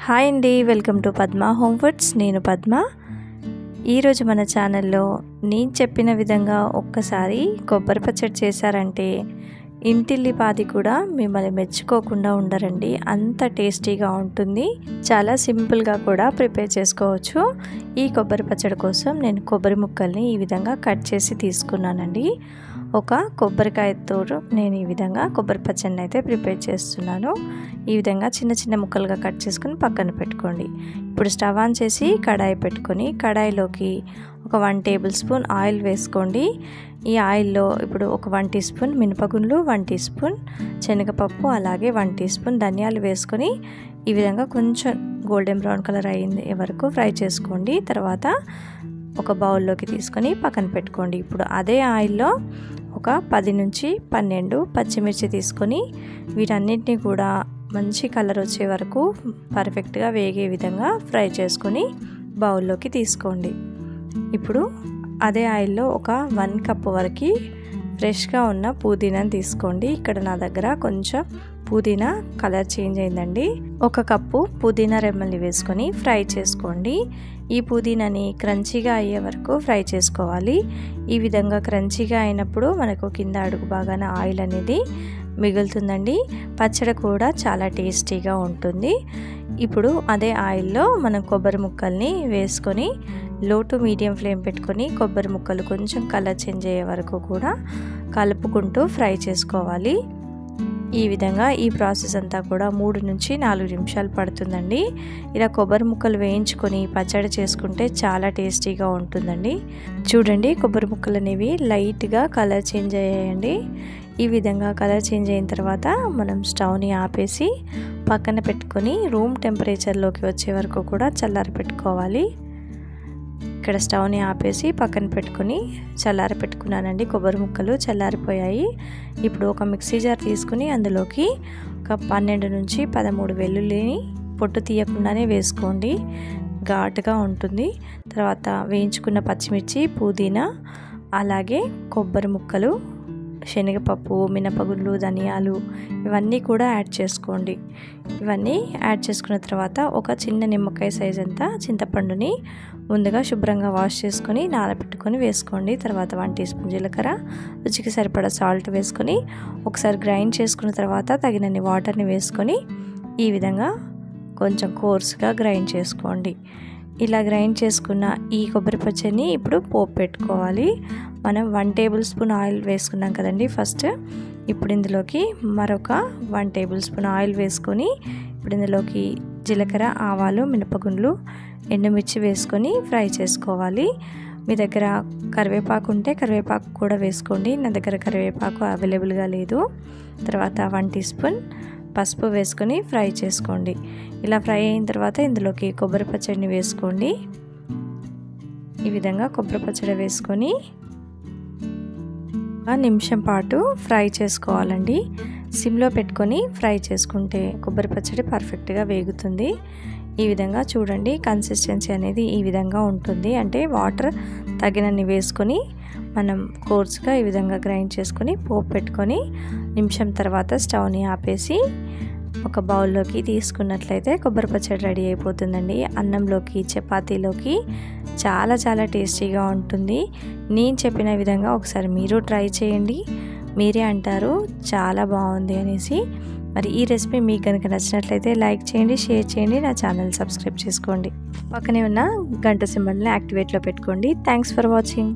Hi అండి, welcome to Padma home foods. నేను పద్మ. ఈరోజు మన ఛానల్లో నేను చెప్పిన విధంగా ఒక్కసారి కొబ్బరి పచ్చడి చేశారంటే ఇంటిల్లిపాది కూడా మిమ్మల్ని మెచ్చుకోకుండా ఉండరండి. అంత టేస్టీగా ఉంటుంది. చాలా సింపుల్గా కూడా ప్రిపేర్ చేసుకోవచ్చు. ఈ కొబ్బరి పచ్చడి కోసం నేను కొబ్బరి ముక్కల్ని ఈ విధంగా కట్ చేసి తీసుకున్నానండి. ఒక కొబ్బరికాయతో నేను ఈ విధంగా కొబ్బరి పచ్చడిని అయితే ప్రిపేర్ చేస్తున్నాను. ఈ విధంగా చిన్న చిన్న ముక్కలుగా కట్ చేసుకుని పక్కన పెట్టుకోండి. ఇప్పుడు స్టవ్ ఆన్ చేసి కడాయి పెట్టుకొని కడాయిలోకి ఒక 1 టేబుల్ స్పూన్ ఆయిల్ వేసుకోండి. ఈ ఆయిల్లో ఇప్పుడు ఒక 1 టీ స్పూన్ మినపగుండ్లు, 1 టీ స్పూన్ శనగపప్పు, అలాగే 1 టీ స్పూన్ ధనియాలు వేసుకొని ఈ విధంగా కొంచెం గోల్డెన్ బ్రౌన్ కలర్ అయ్యే వరకు ఫ్రై చేసుకోండి. తర్వాత ఒక బౌల్లోకి తీసుకొని పక్కన పెట్టుకోండి. ఇప్పుడు అదే ఆయిల్లో ఒక 10 నుంచి 12 పచ్చిమిర్చి తీసుకొని వీటన్నిటిని కూడా మంచి కలర్ వచ్చే వరకు పర్ఫెక్ట్గా వేగే విధంగా ఫ్రై చేసుకొని బౌల్లోకి తీసుకోండి. ఇప్పుడు అదే ఆయిల్లో ఒక 1 కప్ వరకు ఫ్రెష్గా ఉన్న పుదీనాని తీసుకోండి. ఇక్కడ నా దగ్గర కొంచెం పుదీనా కలర్ చేంజ్ అయిందండి. 1 కప్పు పుదీనా రెమ్మల్ని వేసుకొని ఫ్రై చేసుకోండి. ఈ పుదీనాని క్రంచీగా అయ్యే వరకు ఫ్రై చేసుకోవాలి. ఈ విధంగా క్రంచీగా అయినప్పుడు మనకు కింద అడుగు బాగానే ఆయిల్ అనేది మిగులుతుందండి. పచ్చడి కూడా చాలా టేస్టీగా ఉంటుంది. ఇప్పుడు అదే ఆయిల్లో మనం కొబ్బరి ముక్కల్ని వేసుకొని లో టు మీడియం ఫ్లేమ్ పెట్టుకొని కొబ్బరి ముక్కలు కొంచెం కలర్ చేంజ్ అయ్యే వరకు కూడా కలుపుకుంటూ ఫ్రై చేసుకోవాలి. ఈ విధంగా ఈ ప్రాసెస్ అంతా కూడా 3 నుంచి 4 నిమిషాలు పడుతుందండి. ఇలా కొబ్బరి ముక్కలు వేయించుకొని పచ్చడి చేసుకుంటే చాలా టేస్టీగా ఉంటుందండి. చూడండి, కొబ్బరి ముక్కలు అనేవి లైట్గా కలర్ చేంజ్ అయ్యాయండి. ఈ విధంగా కలర్ చేంజ్ అయిన తర్వాత మనం స్టవ్ని ఆపేసి పక్కన పెట్టుకొని రూమ్ టెంపరేచర్లోకి వచ్చే వరకు కూడా చల్లారి పెట్టుకోవాలి. ఇక్కడ స్టవ్ని ఆపేసి పక్కన పెట్టుకొని చల్లారి పెట్టుకున్నానండి. కొబ్బరి ముక్కలు చల్లారిపోయాయి. ఇప్పుడు ఒక మిక్సీ జార్ తీసుకుని అందులోకి ఒక 12 నుంచి 13 వెల్లుల్లిని పొట్టు తీయకుండానే వేసుకోండి, ఘాటుగా ఉంటుంది. తర్వాత వేయించుకున్న పచ్చిమిర్చి, పుదీనా, అలాగే కొబ్బరి ముక్కలు, శనగపప్పు, మినపగుండ్లు, ధనియాలు ఇవన్నీ కూడా యాడ్ చేసుకోండి. ఇవన్నీ యాడ్ చేసుకున్న తర్వాత ఒక చిన్న నిమ్మకాయ సైజ్ అంతా చింతపండుని ముందుగా శుభ్రంగా వాష్ చేసుకొని నానబెట్టుకొని వేసుకోండి. తర్వాత 1 టీ స్పూన్ జీలకర్ర, రుచికి సరిపడా సాల్ట్ వేసుకొని ఒకసారి గ్రైండ్ చేసుకున్న తర్వాత తగినన్ని వాటర్ని వేసుకొని ఈ విధంగా కొంచెం కోర్స్గా గ్రైండ్ చేసుకోండి. ఇలా గ్రైండ్ చేసుకున్న ఈ కొబ్బరి పచ్చడిని ఇప్పుడు పోపు పెట్టుకోవాలి. మనం 1 టేబుల్ స్పూన్ ఆయిల్ వేసుకున్నాం కదండి ఫస్ట్. ఇప్పుడు ఇందులోకి మరొక 1 టేబుల్ స్పూన్ ఆయిల్ వేసుకొని ఇప్పుడు ఇందులోకి జీలకర్ర, ఆవాలు, మినపగుండ్లు, ఎండుమిర్చి వేసుకొని ఫ్రై చేసుకోవాలి. మీ దగ్గర కరివేపాకు ఉంటే కరివేపాకు కూడా వేసుకోండి. నా దగ్గర కరివేపాకు అవైలబుల్గా లేదు. తర్వాత 1 టీ స్పూన్ పసుపు వేసుకొని ఫ్రై చేసుకోండి. ఇలా ఫ్రై అయిన తర్వాత ఇందులోకి కొబ్బరి పచ్చడిని వేసుకోండి. ఈ విధంగా కొబ్బరి పచ్చడి వేసుకొని 1 నిమిషం పాటు ఫ్రై చేసుకోవాలండి. సిమ్లో పెట్టుకొని ఫ్రై చేసుకుంటే కొబ్బరి పచ్చడి పర్ఫెక్ట్గా వేగుతుంది. ఈ విధంగా చూడండి, కన్సిస్టెన్సీ అనేది ఈ విధంగా ఉంటుంది. అంటే వాటర్ తగినన్ని వేసుకొని మనం కోర్స్గా ఈ విధంగా గ్రైండ్ చేసుకొని పోపు పెట్టుకొని నిమిషం తర్వాత స్టవ్ని ఆపేసి ఒక బౌల్లోకి తీసుకున్నట్లయితే కొబ్బరి పచ్చడి రెడీ అయిపోతుందండి. అన్నంలోకి, చపాతీలోకి చాలా చాలా టేస్టీగా ఉంటుంది. నేను చెప్పిన విధంగా ఒకసారి మీరు ట్రై చేయండి. మీరే అంటారు చాలా బాగుంది అనేసి. మరి ఈ రెసిపీ మీకు కనుక నచ్చినట్లయితే లైక్ చేయండి, షేర్ చేయండి, నా ఛానల్ సబ్స్క్రైబ్ చేసుకోండి. పక్కనే ఉన్న గంట సింబల్ని యాక్టివేట్లో పెట్టుకోండి. Thanks for watching.